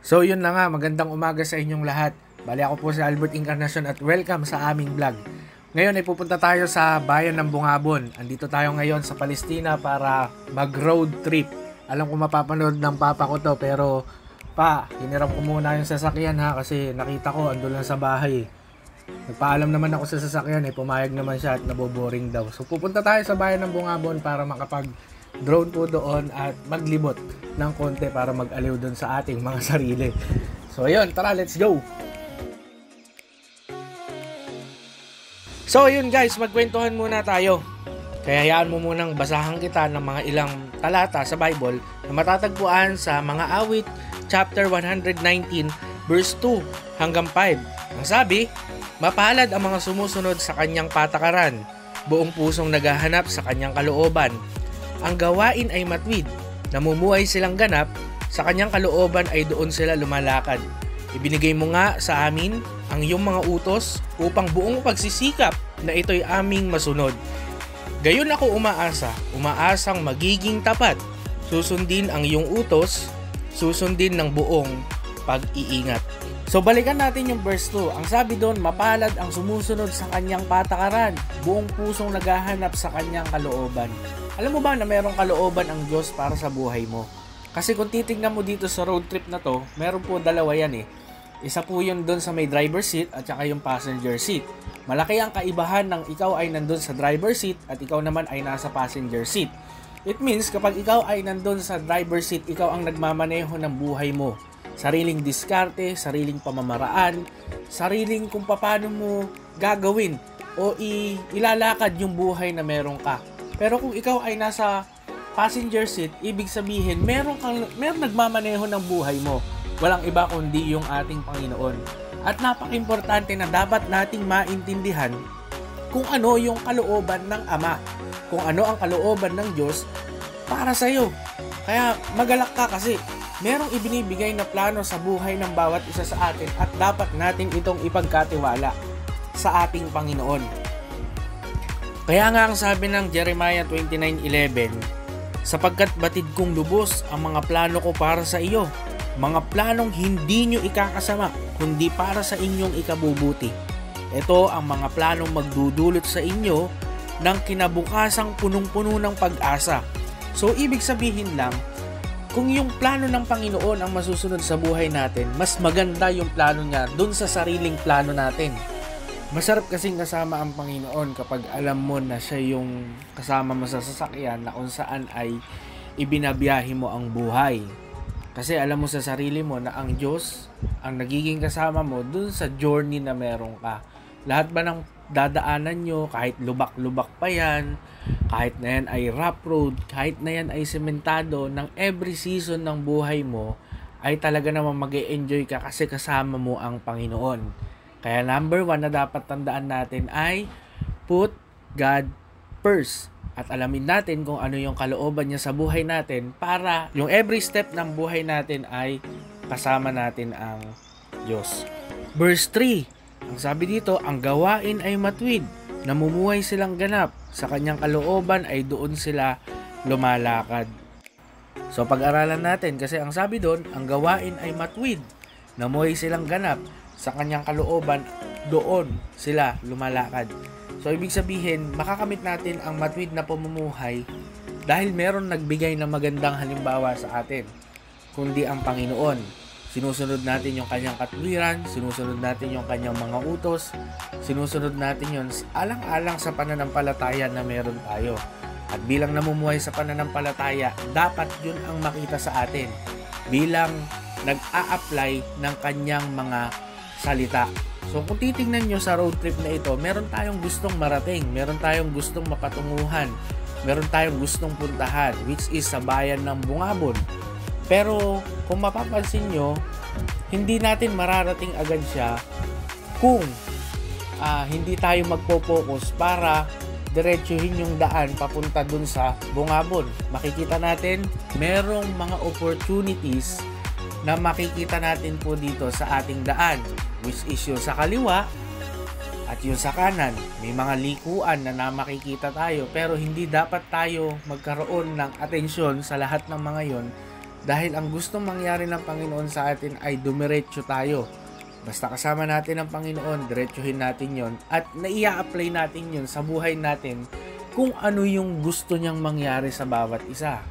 So yun na nga, magandang umaga sa inyong lahat. Bali ako po si Albert Encarnacion at welcome sa aming vlog. Ngayon ay pupunta tayo sa bayan ng Bungabon. Andito tayo ngayon sa Palestina para mag-road trip. Alam ko mapapanood ng papa ko to, pero pa, hiniram ko muna yung sasakyan ha, kasi nakita ko andun lang sa bahay. Nagpaalam naman ako sa sasakyan pumayag naman siya at naboboring daw. So pupunta tayo sa bayan ng Bungabon para makapag-drone po doon at maglibot ng konti para mag-aliw doon sa ating mga sarili. So ayun, tara, let's go! So ayun guys, magkwentuhan muna tayo. Kaya hayaan mo munang basahan kita ng mga ilang talata sa Bible na matatagpuan sa mga awit chapter 119 verse 2 hanggang 5. Ang sabi, mapalad ang mga sumusunod sa kanyang patakaran, buong pusong naghahanap sa kanyang kalooban. Ang gawain ay matwid, namumuhay silang ganap, sa kanyang kalooban ay doon sila lumalakad. Ibinigay mo nga sa amin ang iyong mga utos upang buong pagsisikap na ito'y aming masunod. Gayon ako umaasang magiging tapat. Susundin ang iyong utos, susundin ng buong pag-iingat. So balikan natin yung verse 2. Ang sabi doon, mapalad ang sumusunod sa kanyang patakaran, buong pusong naghahanap sa kanyang kalooban. Alam mo ba na mayroong kalooban ang Diyos para sa buhay mo? Kasi kung titignan mo dito sa road trip na to, meron po dalawa yan Isa po yun doon sa may driver seat at saka yung passenger seat. Malaki ang kaibahan ng ikaw ay nandun sa driver seat at ikaw naman ay nasa passenger seat. It means kapag ikaw ay nandun sa driver seat, ikaw ang nagmamaneho ng buhay mo. Sariling diskarte, sariling pamamaraan, sariling kung paano mo gagawin o ilalakad yung buhay na meron ka. Pero kung ikaw ay nasa passenger seat, ibig sabihin meron nagmamaneho ng buhay mo. Walang iba kundi yung ating Panginoon. At napaka-importante na dapat nating maintindihan kung ano yung kalooban ng Ama, kung ano ang kalooban ng Diyos para sa iyo. Kaya magalak ka kasi merong ibinibigay na plano sa buhay ng bawat isa sa atin at dapat natin itong ipagkatiwala sa ating Panginoon. Kaya nga ang sabi ng Jeremiah 29:11, sapagkat batid kong lubos ang mga plano ko para sa iyo, mga planong hindi nyo ikakasama, kundi para sa inyong ikabubuti. Ito ang mga planong magdudulot sa inyo ng kinabukasang punong-puno ng pag-asa. So, ibig sabihin lang, kung yung plano ng Panginoon ang masusunod sa buhay natin, mas maganda yung plano niya dun sa sariling plano natin. Masarap kasing kasama ang Panginoon kapag alam mo na siya yung kasama mo sa sasakyan na kung saan ay ibinabiyahe mo ang buhay. Kasi alam mo sa sarili mo na ang Diyos ang nagiging kasama mo dun sa journey na meron ka. Lahat ba ng dadaanan nyo, kahit lubak-lubak pa yan, kahit na yan ay rough road, kahit na yan ay sementado, ng every season ng buhay mo, ay talaga naman mag-e-enjoy ka kasi kasama mo ang Panginoon. Kaya number 1 na dapat tandaan natin ay put God first. At alamin natin kung ano yung kalooban niya sa buhay natin para yung every step ng buhay natin ay kasama natin ang Diyos. Verse 3, ang sabi dito, ang gawain ay matwid, namumuhay silang ganap, sa kanyang kalooban ay doon sila lumalakad. So pag-aralan natin kasi ang sabi doon, ang gawain ay matwid, namumuhay silang ganap, sa kanyang kalooban doon sila lumalakad. So, ibig sabihin, makakamit natin ang matwid na pamumuhay dahil meron nagbigay ng magandang halimbawa sa atin, kundi ang Panginoon. Sinusunod natin yung kanyang katwiran, sinusunod natin yung kanyang mga utos, sinusunod natin yun alang-alang sa pananampalataya na meron tayo. At bilang namumuhay sa pananampalataya, dapat yun ang makita sa atin bilang nag-a-apply ng kanyang mga salita. So kung titingnan nyo sa road trip na ito, meron tayong gustong marating, meron tayong gustong mapatunguhan, meron tayong gustong puntahan, which is sa bayan ng Bungabon. Pero kung mapapansin nyo, hindi natin mararating agad siya kung hindi tayo magpo-focus para diretsuhin yung daan papunta dun sa Bungabon. Makikita natin, merong mga opportunities na makikita natin po dito sa ating daan, which is yung sa kaliwa at yung sa kanan. May mga likuan na makikita tayo, pero hindi dapat tayo magkaroon ng atensyon sa lahat ng mga yon Dahil ang gustong mangyari ng Panginoon sa atin ay dumiretso tayo. Basta kasama natin ang Panginoon, diretsuhin natin yon at naia-apply natin yon sa buhay natin kung ano yung gusto niyang mangyari sa bawat isa.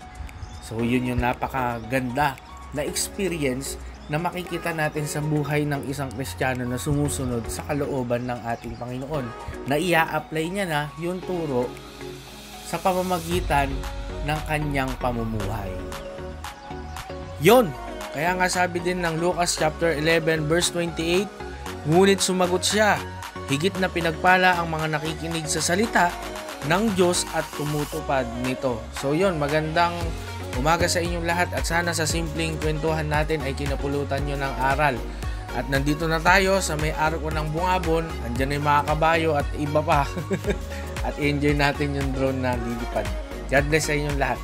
So yun yung napakaganda na experience na makikita natin sa buhay ng isang Kristiyano na sumusunod sa kalooban ng ating Panginoon. Na ia-apply niya na yung turo sa pamamagitan ng kanyang pamumuhay. Yon! Kaya nga sabi din ng Lucas chapter 11 verse 28, ngunit sumagot siya, higit na pinagpala ang mga nakikinig sa salita ng Diyos at tumutupad nito. So yon, magandang umaga sa inyong lahat at sana sa simpleng kwentuhan natin ay kinapulutan nyo ng aral. At nandito na tayo sa may arko ng Bungabon, andyan ay mga kabayo at iba pa. At enjoy natin yung drone na lilipad. God bless sa inyong lahat.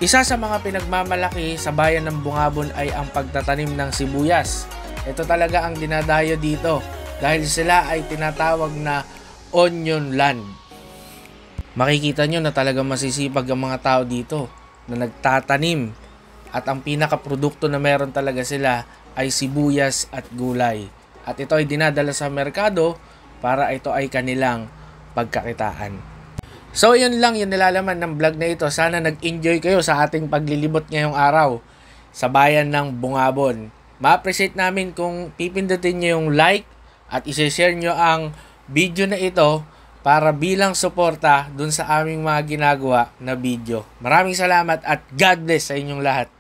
Isa sa mga pinagmamalaki sa bayan ng Bungabon ay ang pagtatanim ng sibuyas. Ito talaga ang dinadayo dito dahil sila ay tinatawag na onion land. Makikita nyo na talagang masisipag ang mga tao dito na nagtatanim at ang pinakaprodukto na meron talaga sila ay sibuyas at gulay. At ito ay dinadala sa merkado para ito ay kanilang pagkakitaan. So yun lang yung nilalaman ng vlog na ito. Sana nag-enjoy kayo sa ating paglilibot ngayong araw sa bayan ng Bungabon. Ma-appreciate namin kung pipindutin nyo yung like at isi-share nyo ang video na ito para bilang suporta dun sa aming mga ginagawa na video. Maraming salamat at God bless sa inyong lahat.